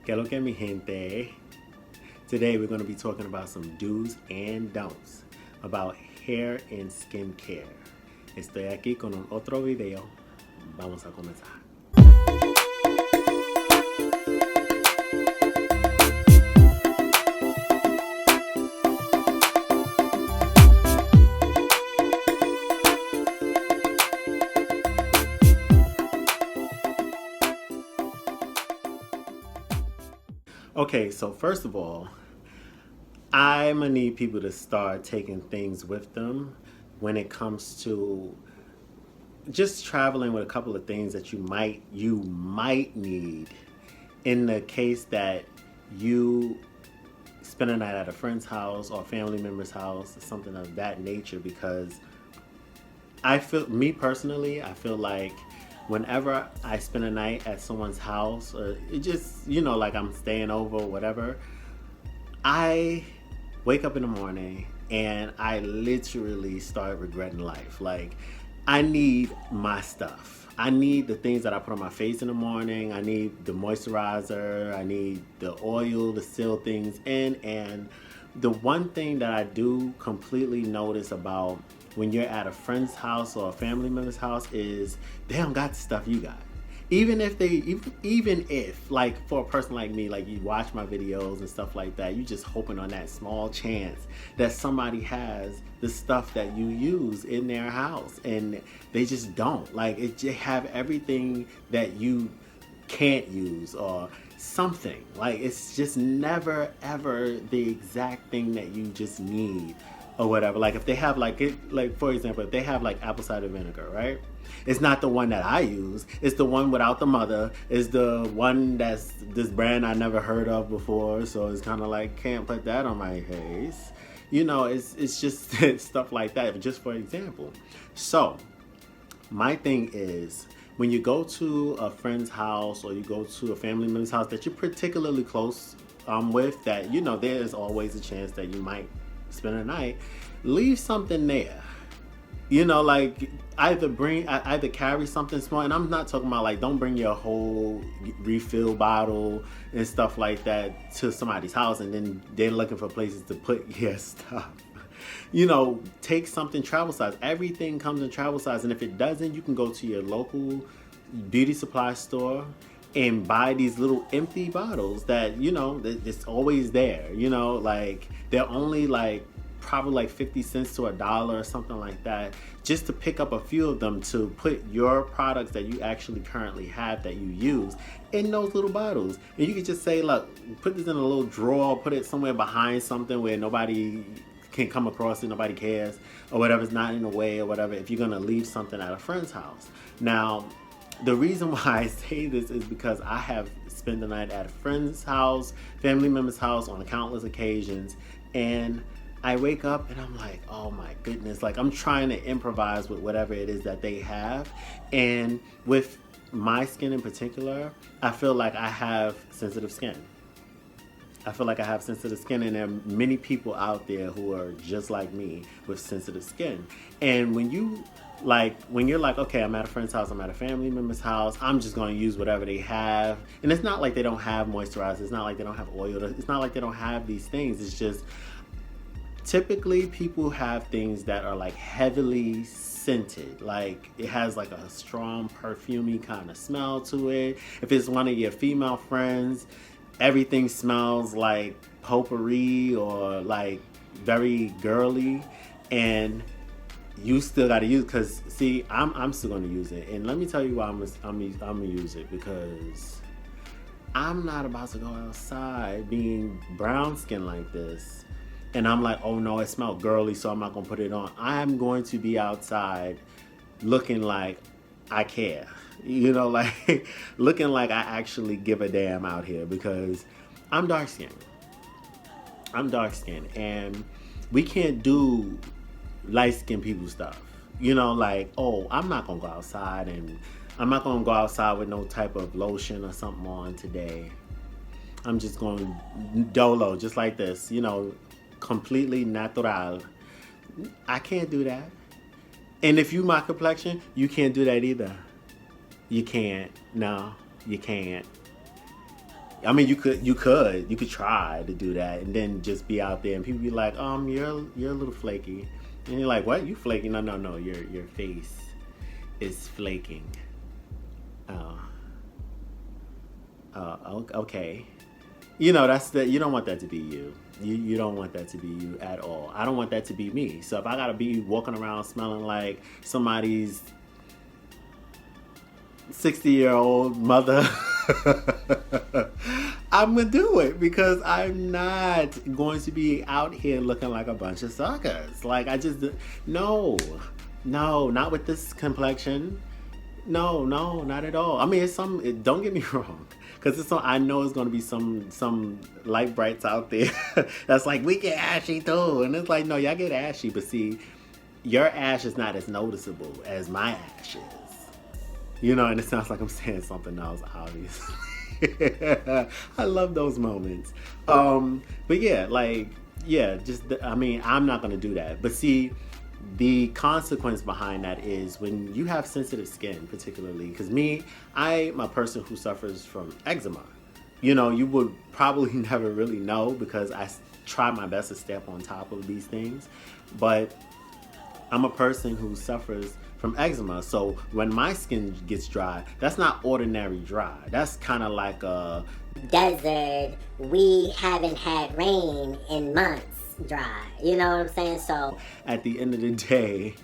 Que lo que mi gente? Today we're going to be talking about some do's and don'ts about hair and skin care. Estoy aquí con un otro video. Vamos a comenzar. Okay, so first of all, I'm gonna need people to start taking things with them when it comes to just traveling with a couple of things that you might need in the case that you spend a night at a friend's house or a family member's house or something of that nature. Because I feel like whenever I spend a night at someone's house, or it just, like I'm staying over or whatever, I wake up in the morning and I literally start regretting life. Like, I need my stuff. I need the things that I put on my face in the morning. I need the moisturizer. I need the oil to seal things in. And the one thing that I do completely notice about when you're at a friend's house or a family member's house is they don't got the stuff you got. Even if like for a person like me, like you watch my videos and stuff like that, you just hoping on that small chance that somebody has the stuff that you use in their house, and they just don't. Like, they have everything that you can't use or something. Like, it's just never ever the exact thing that you just need or whatever. Like, if they have like for example, if they have like apple cider vinegar, right? It's not the one that I use. It's the one without the mother. It's the one that's this brand I never heard of before. So it's kind of like, can't put that on my face. It's just stuff like that, just for example. So my thing is, when you go to a friend's house or you go to a family member's house that you're particularly close with, that, there's always a chance that you might spend a night, leave something there. Like, either carry something small, and I'm not talking about like, don't bring your whole refill bottle and stuff like that to somebody's house and then they're looking for places to put your stuff. Take something travel size. Everything comes in travel size, and if it doesn't, you can go to your local beauty supply store and buy these little empty bottles that, it's always there. Like, they're only like probably like 50 cents to $1 or something like that, just to pick up a few of them to put your products that you actually currently have that you use in those little bottles. And you can just say, look, put this in a little drawer, put it somewhere behind something where nobody can come across it, nobody cares, or whatever, it's not in the way or whatever, if you're gonna leave something at a friend's house. Now, the reason why I say this is because I have spent the night at a friend's house, family member's house on countless occasions, and I wake up and I'm like, oh my goodness, like, I'm trying to improvise with whatever it is that they have. And with my skin in particular, I feel like I have sensitive skin. And there are many people out there who are just like me with sensitive skin. And when you're like, okay, I'm at a friend's house, I'm at a family member's house, I'm just going to use whatever they have. And it's not like they don't have moisturizer, it's not like they don't have oil, it's not like they don't have these things. It's just, typically people have things that are like heavily scented. Like, it has like a strong perfumey kind of smell to it. If it's one of your female friends, everything smells like potpourri or like very girly, and you still got to use, because see, I'm still going to use it. And let me tell you why I'm gonna use it, because I'm not about to go outside being brown skin like this and I'm like, oh no, it smelled girly, so I'm not gonna put it on. I'm going to be outside looking like I care, like looking like I actually give a damn out here, because I'm dark skinned and we can't do light skinned people stuff. Like, oh, I'm not gonna go outside with no type of lotion or something on today. I'm just going dolo, just like this, completely natural. I can't do that. And if you my complexion, you can't do that either. You can't. No, you can't. I mean, you could try to do that, and then just be out there, and people be like, you're a little flaky, and you're like, what? You flaky? No, no, no. Your face is flaking. Oh, okay. That's the you don't want that to be you. You don't want that to be you at all. I don't want that to be me. So if I gotta be walking around smelling like somebody's 60-year-old mother, I'm gonna do it because I'm not going to be out here looking like a bunch of suckers. Like no, not with this complexion. No, no, not at all. I mean, don't get me wrong, because I know it's going to be some light brights out there that's like, we get ashy too, and it's like, no, y'all get ashy, but see, your ash is not as noticeable as my ash is. And it sounds like I'm saying something else, obviously. I love those moments. But yeah, I'm not going to do that. But see, the consequence behind that is when you have sensitive skin, particularly, because I'm a person who suffers from eczema. You would probably never really know because I try my best to step on top of these things. But I'm a person who suffers from eczema. So when my skin gets dry, that's not ordinary dry. That's kind of like a desert, we haven't had rain in months dry. You know what I'm saying? So at the end of the day,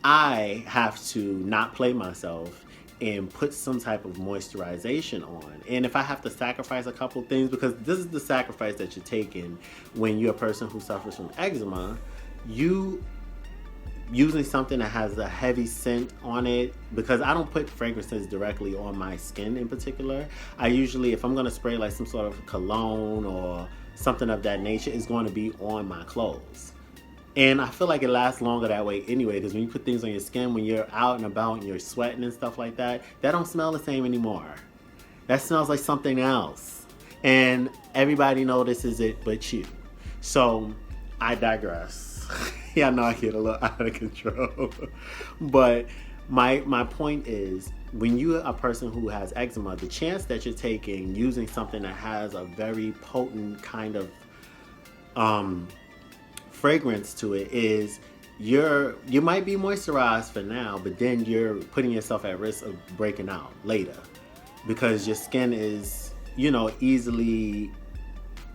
I have to not play myself and put some type of moisturization on. And if I have to sacrifice a couple things, because this is the sacrifice that you're taking when you're a person who suffers from eczema, you using something that has a heavy scent on it, because I don't put fragrances directly on my skin in particular. I usually, if I'm going to spray like some sort of cologne or something of that nature, it's going to be on my clothes. And I feel like it lasts longer that way anyway, because when you put things on your skin, when you're out and about and you're sweating and stuff like that, that don't smell the same anymore. That smells like something else. And everybody notices it but you. So I digress. Yeah, I know I get a little out of control. But my point is, when you're a person who has eczema, the chance that you're taking using something that has a very potent kind of fragrance to it is you might be moisturized for now, but then you're putting yourself at risk of breaking out later because your skin is, easily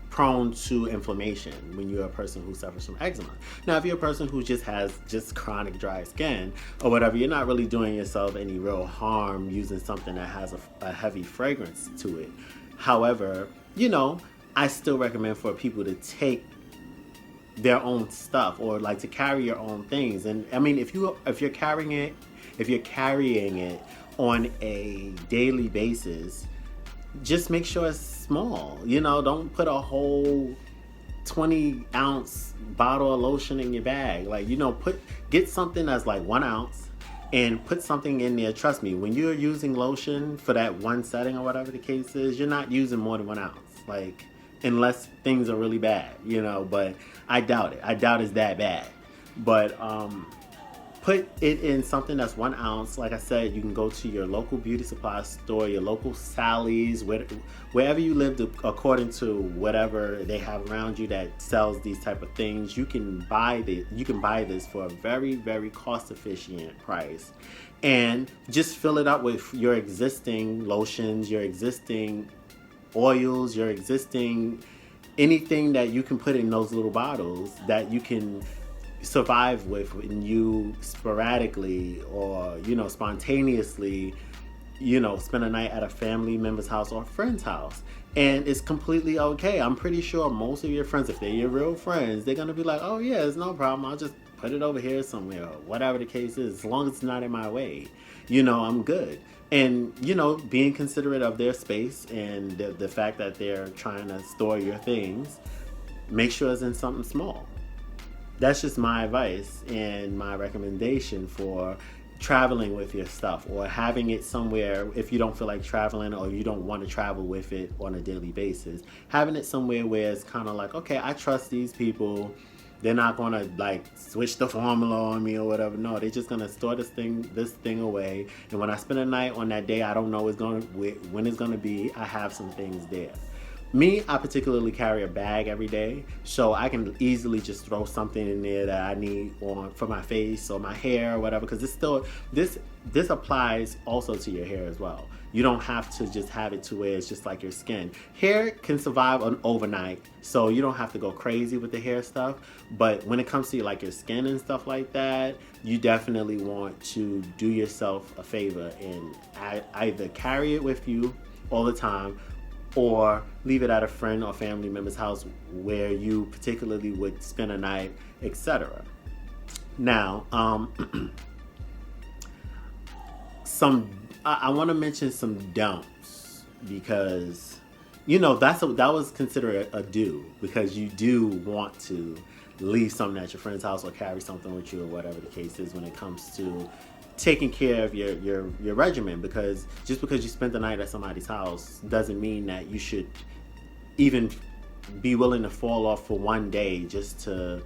prone to inflammation when you're a person who suffers from eczema. Now, if you're a person who just has chronic dry skin or whatever, you're not really doing yourself any real harm using something that has a heavy fragrance to it. However, I still recommend for people to take their own stuff or like to carry your own things. And I mean, if you're carrying it on a daily basis, just make sure it's small. Don't put a whole 20-ounce bottle of lotion in your bag. Like, get something that's like 1 ounce and put something in there. Trust me, when you're using lotion for that one setting or whatever the case is, you're not using more than 1 ounce. Like, unless things are really bad, but I doubt it. I doubt it's that bad. But put it in something that's 1 ounce. Like I said, you can go to your local beauty supply store, your local Sally's, wherever you live, according to whatever they have around you that sells these type of things. You can buy this for a very, very cost efficient price, and just fill it up with your existing lotions, your existing oils, your existing anything that you can put in those little bottles that you can survive with when you sporadically or spontaneously spend a night at a family member's house or a friend's house. And it's completely okay. I'm pretty sure most of your friends, if they're your real friends, they're gonna be like, oh yeah, it's no problem, I'll just put it over here somewhere, or whatever the case is, as long as it's not in my way, I'm good. And being considerate of their space and the fact that they're trying to store your things, make sure it's in something small. That's just my advice and my recommendation for traveling with your stuff, or having it somewhere if you don't feel like traveling or you don't want to travel with it on a daily basis. Having it somewhere where it's kind of like, okay, I trust these people. They're not going to like switch the formula on me or whatever. No, they're just going to store this thing away. And when I spend a night on that day, I don't know when it's going to be, I have some things there. Me, I particularly carry a bag every day, so I can easily just throw something in there that I need on for my face or my hair or whatever. Because this applies also to your hair as well. You don't have to just have it to where it's just like your skin. Hair can survive an overnight, so you don't have to go crazy with the hair stuff. But when it comes to like your skin and stuff like that, you definitely want to do yourself a favor and either carry it with you all the time, or leave it at a friend or family member's house where you particularly would spend a night, etc. Now, I want to mention some don'ts, because that was considered a do, because you do want to leave something at your friend's house or carry something with you or whatever the case is when it comes to taking care of your regimen. Because just because you spent the night at somebody's house doesn't mean that you should even be willing to fall off for one day just to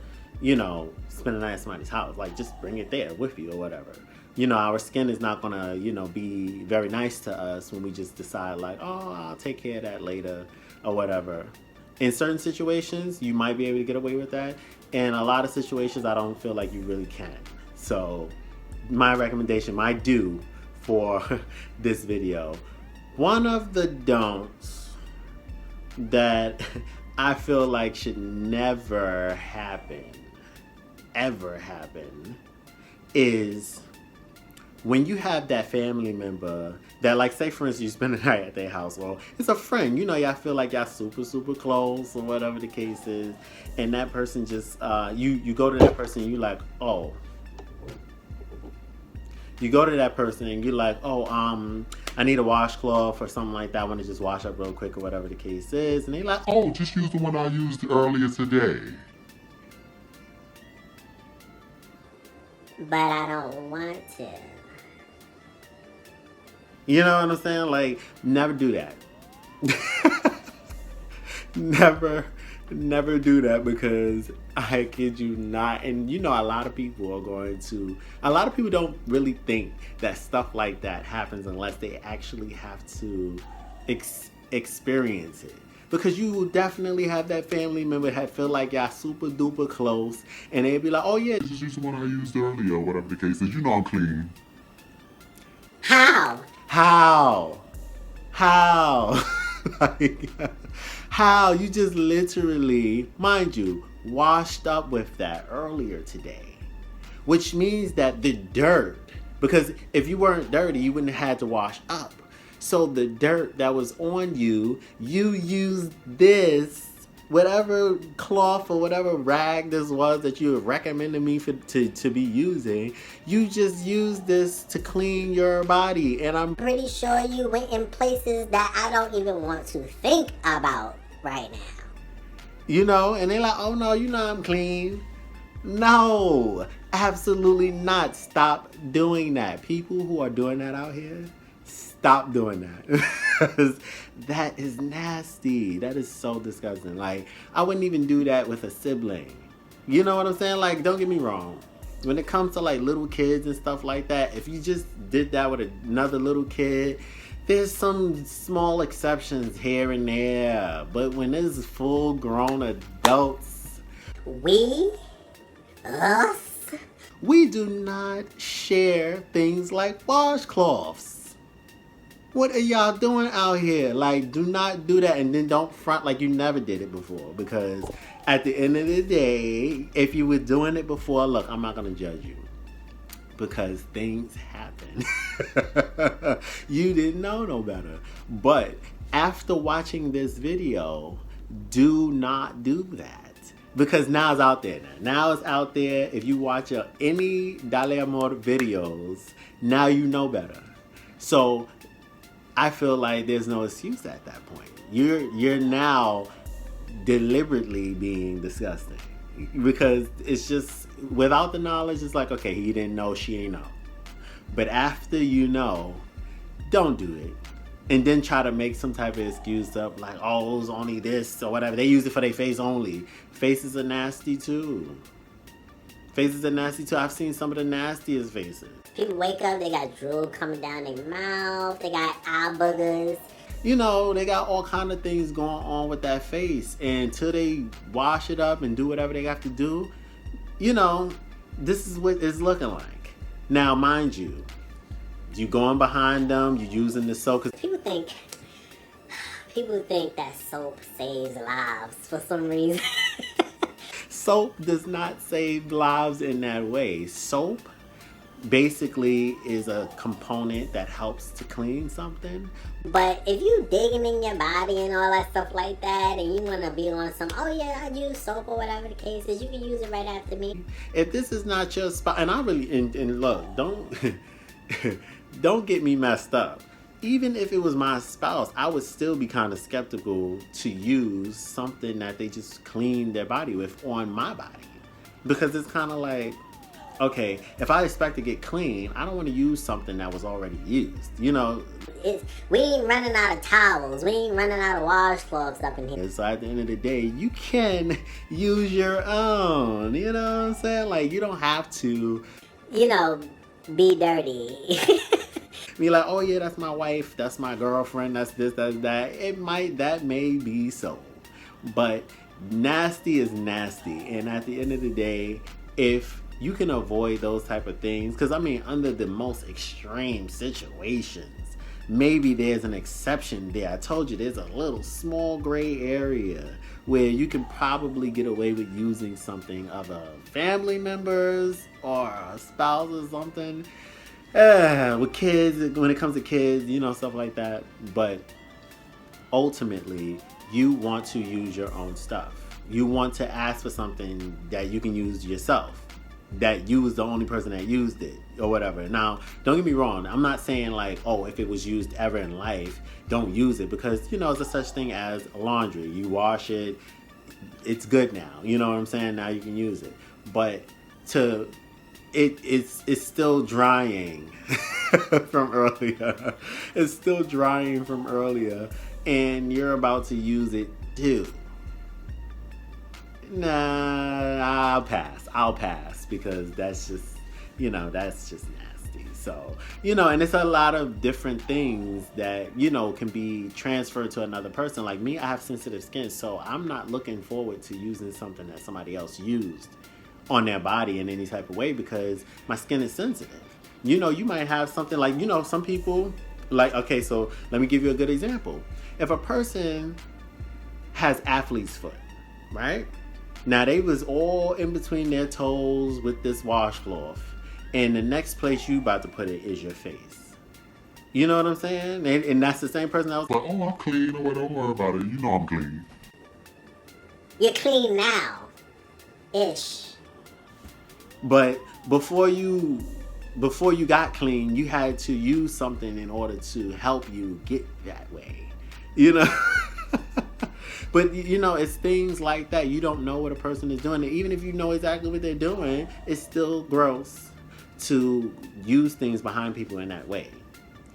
spend the night at somebody's house. Like, just bring it there with you or whatever. Our skin is not gonna be very nice to us when we just decide like, oh, I'll take care of that later or whatever. In certain situations you might be able to get away with that. In a lot of situations I don't feel like you really can. So my recommendation, my do for this video, one of the don'ts that I feel like should never happen, ever happen, is when you have that family member that, like, say for instance you spend the night at their house, well, it's a friend, y'all feel like y'all super close or whatever the case is, and that person just you go to that person and you like, oh, you go to that person and you're like, oh, I need a washcloth or something like that. I want to just wash up real quick or whatever the case is. And they like, oh, just use the one I used earlier today. But I don't want to. You know what I'm saying? Like, never do that. Never do that, because I kid you not. And a lot of people don't really think that stuff like that happens unless they actually have to experience it. Because you will definitely have that family member that feel like y'all super duper close, and they'd be like, oh yeah, Just use the one I used earlier, whatever the case is. I'm clean. How? Like, how? You just literally, mind you, washed up with that earlier today. Which means that the dirt, because if you weren't dirty, you wouldn't have had to wash up. So the dirt that was on you, you used this, whatever cloth or whatever rag this was that you recommended me to be using, you just used this to clean your body. And I'm pretty sure you went in places that I don't even want to think about right now. And they're like, oh no, I'm clean. No, absolutely not. Stop doing that. People who are doing that out here, stop doing that. That is nasty. That is so disgusting. Like, I wouldn't even do that with a sibling. You know what I'm saying? Like, don't get me wrong. When it comes to like little kids and stuff like that, if you just did that with another little kid, there's some small exceptions here and there. But when there's full grown adults, we do not share things like washcloths. What are y'all doing out here? Like, do not do that, and then don't front like you never did it before, because at the end of the day, if you were doing it before, look, I'm not going to judge you, because things happen. You didn't know no better. But after watching this video, do not do that, because now it's out there. Now it's out there. If you watch any DaleAmor videos, now you know better. So I feel like there's no excuse at that point. You're now deliberately being disgusting, because it's just, without the knowledge, it's like, okay, he didn't know, she ain't know. But after you know, don't do it. And then try to make some type of excuse up, like, oh, it was only this or whatever. They use it for their face only. Faces are nasty too. Faces are nasty too. I've seen some of the nastiest faces. People wake up, they got drool coming down their mouth, they got eye boogers. You know, they got all kind of things going on with that face. And until they wash it up and do whatever they have to do, you know, this is what it's looking like. Now, mind you, you going behind them, you using the soap. People think that soap saves lives for some reason. Soap does not save lives in that way. Soap basically is a component that helps to clean something. But if you digging in your body and all that stuff like that, and you want to be on some, oh yeah, I use soap or whatever the case is, you can use it right after me. If this is not your spot, and I really, and look, don't don't get me messed up. Even if it was my spouse, I would still be kind of skeptical to use something that they just clean their body with on my body. Because it's kind of like, okay, if I expect to get clean, I don't want to use something that was already used. You know? We ain't running out of towels. We ain't running out of washcloths up in here. So at the end of the day, you can use your own. You know what I'm saying? Like, you don't have to, you know, be dirty. be like, oh yeah, that's my wife, that's my girlfriend, that's this, that's that. That may be so. But nasty is nasty. And at the end of the day, if you can avoid those type of things, because I mean, under the most extreme situations, maybe there's an exception there. I told you there's a little small gray area where you can probably get away with using something of a family members or a spouse or something. With kids, when it comes to kids, you know, stuff like that. But ultimately, you want to use your own stuff. You want to ask for something that you can use yourself, that you was the only person that used it or whatever. Now, don't get me wrong. I'm not saying like, oh, if it was used ever in life, don't use it, because, you know, there's a such thing as laundry. You wash it, it's good now. You know what I'm saying? Now you can use it. But it's still drying from earlier. It's still drying from earlier, and you're about to use it too. Nah, I'll pass because that's just, you know, that's just nasty. So, you know, and it's a lot of different things that, you know, can be transferred to another person. Like me, I have sensitive skin, so I'm not looking forward to using something that somebody else used on their body in any type of way, because my skin is sensitive. You know, you might have something like, you know, some people, like, okay, so let me give you a good example. If a person has athlete's foot, right? Now they was all in between their toes with this washcloth, and the next place you about to put it is your face. You know what I'm saying? And that's the same person that was Like, oh, I'm clean, or don't worry about it. You know I'm clean. You're clean now. Ish. But before you got clean, you had to use something in order to help you get that way. You know? But, you know, it's things like that. You don't know what a person is doing. And even if you know exactly what they're doing, it's still gross to use things behind people in that way.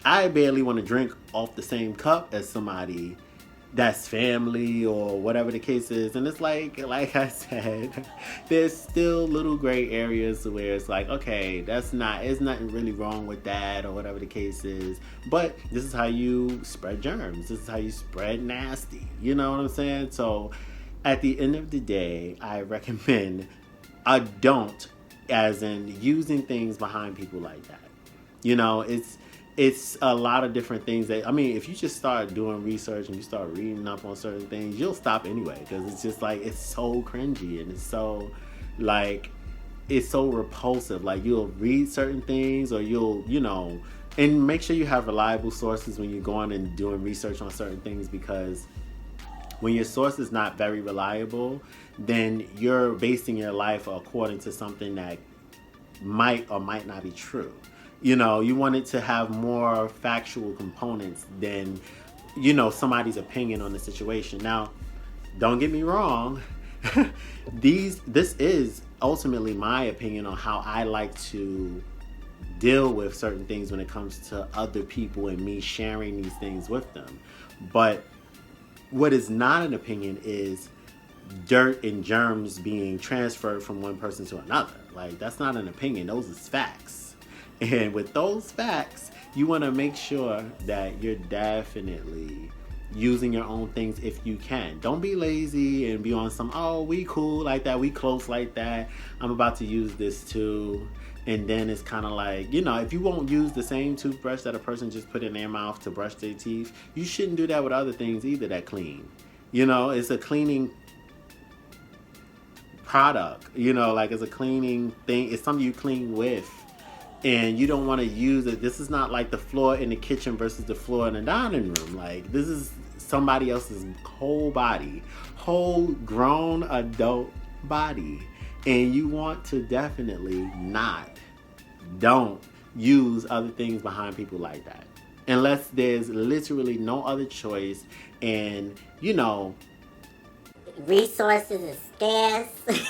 I barely want to drink off the same cup as somebody that's family or whatever the case is. And it's like I said, there's still little gray areas where it's like, okay, there's nothing really wrong with that or whatever the case is. But this is how you spread germs. This is how you spread nasty. You know what I'm saying? So at the end of the day, I recommend a don't, as in using things behind people like that. You know, it's a lot of different things that, I mean, if you just start doing research and you start reading up on certain things, you'll stop anyway, because it's just like, it's so cringy and it's so like, it's so repulsive. Like, you'll read certain things, or you'll, you know, and make sure you have reliable sources when you're going and doing research on certain things, because when your source is not very reliable, then you're basing your life according to something that might or might not be true. You know, you want it to have more factual components than, you know, somebody's opinion on the situation. Now, don't get me wrong. This is ultimately my opinion on how I like to deal with certain things when it comes to other people and me sharing these things with them. But what is not an opinion is dirt and germs being transferred from one person to another. Like, that's not an opinion. Those is facts. And with those facts, you want to make sure that you're definitely using your own things if you can. Don't be lazy and be on some, oh, we cool like that, we close like that, I'm about to use this too. And then it's kind of like, you know, if you won't use the same toothbrush that a person just put in their mouth to brush their teeth, you shouldn't do that with other things either that clean. You know, it's a cleaning product, you know, like it's a cleaning thing. It's something you clean with. And you don't want to use it. This is not like the floor in the kitchen versus the floor in the dining room. Like, this is somebody else's whole body, whole grown adult body. And you want to definitely don't use other things behind people like that. Unless there's literally no other choice and, you know, resources are scarce.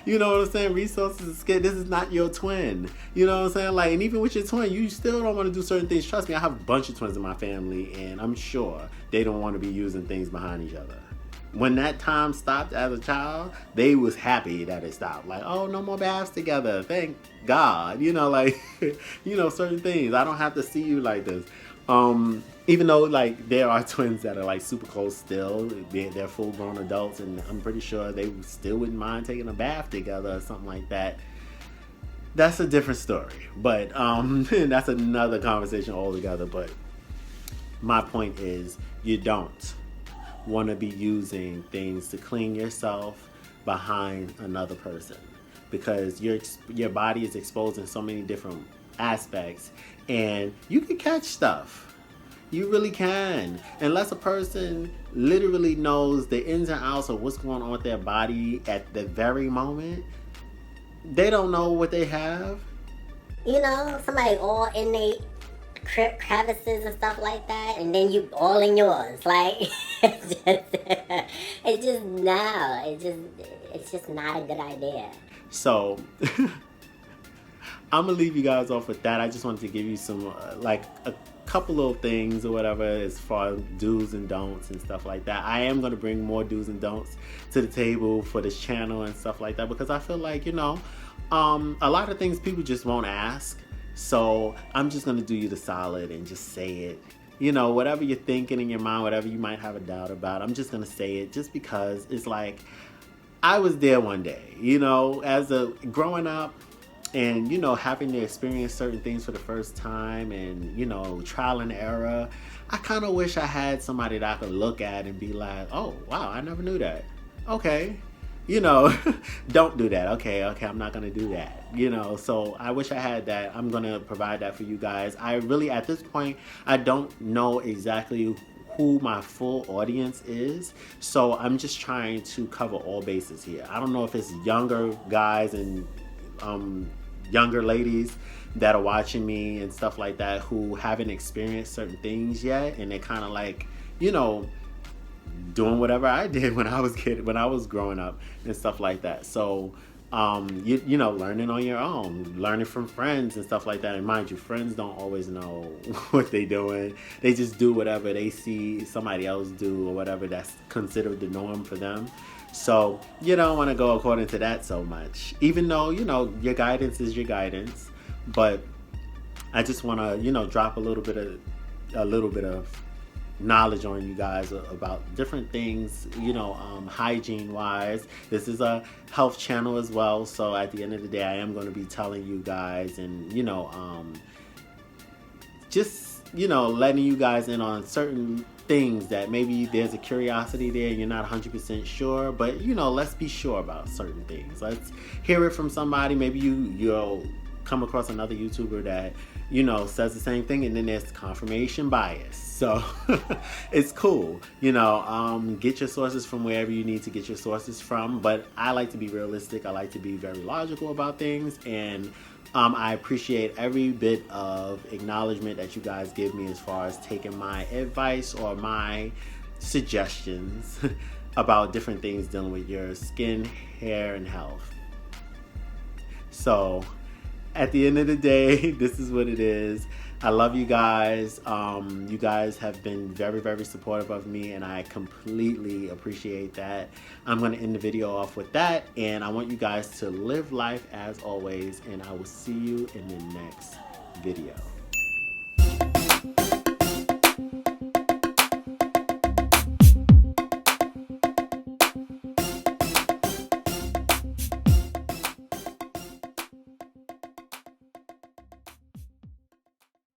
you know what I'm saying? Resources are scarce. This is not your twin. You know what I'm saying? Like, and even with your twin, you still don't want to do certain things. Trust me, I have a bunch of twins in my family, and I'm sure they don't want to be using things behind each other. When that time stopped as a child, they was happy that it stopped. Like, oh, no more baths together. Thank God. You know, like, you know, certain things. I don't have to see you like this. Even though, like, there are twins that are, like, super close still. They're full-grown adults, and I'm pretty sure they still wouldn't mind taking a bath together or something like that. That's a different story. But that's another conversation altogether. But my point is, you don't want to be using things to clean yourself behind another person, because your body is exposed in so many different aspects, and you can catch stuff. You really can. Unless a person literally knows the ins and outs of what's going on with their body at the very moment, they don't know what they have. You know, somebody all in their crevices and stuff like that, and then you all in yours. Like, it's just not a good idea. So I'm gonna leave you guys off with that. I just wanted to give you some like a couple little things or whatever as far as do's and don'ts and stuff like that. I am going to bring more do's and don'ts to the table for this channel and stuff like that, because I feel like, you know, a lot of things people just won't ask. So I'm just going to do you the solid and just say it. You know, whatever you're thinking in your mind, whatever you might have a doubt about, I'm just going to say it just because it's like, I was there one day, you know, as a growing up, and, you know, having to experience certain things for the first time and, you know, trial and error. I kind of wish I had somebody that I could look at and be like, oh, wow, I never knew that. Okay. You know, don't do that. Okay, I'm not going to do that. You know, so I wish I had that. I'm going to provide that for you guys. I really, at this point, I don't know exactly who my full audience is. So I'm just trying to cover all bases here. I don't know if it's younger guys and younger ladies that are watching me and stuff like that who haven't experienced certain things yet, and they're kind of like, you know, doing whatever I did when I was growing up and stuff like that. So you know, learning on your own, learning from friends and stuff like that. And mind you, friends don't always know what they're doing. They just do whatever they see somebody else do or whatever that's considered the norm for them. So you don't want to go according to that so much, even though, you know, your guidance is your guidance. But I just want to, you know, drop a little bit of knowledge on you guys about different things, you know, hygiene wise. This is a health channel as well, so at the end of the day I am going to be telling you guys and, you know, just, you know, letting you guys in on certain things that maybe there's a curiosity there and you're not 100% sure, but, you know, let's be sure about certain things. Let's hear it from somebody. Maybe you'll come across another YouTuber that, you know, says the same thing, and then there's confirmation bias. So it's cool, you know, get your sources from wherever you need to get your sources from. But I like to be realistic. I like to be very logical about things, and I appreciate every bit of acknowledgement that you guys give me as far as taking my advice or my suggestions about different things dealing with your skin, hair, and health. So at the end of the day, this is what it is. I love you guys. You guys have been very, very supportive of me, and I completely appreciate that. I'm going to end the video off with that, and I want you guys to live life as always, and I will see you in the next video.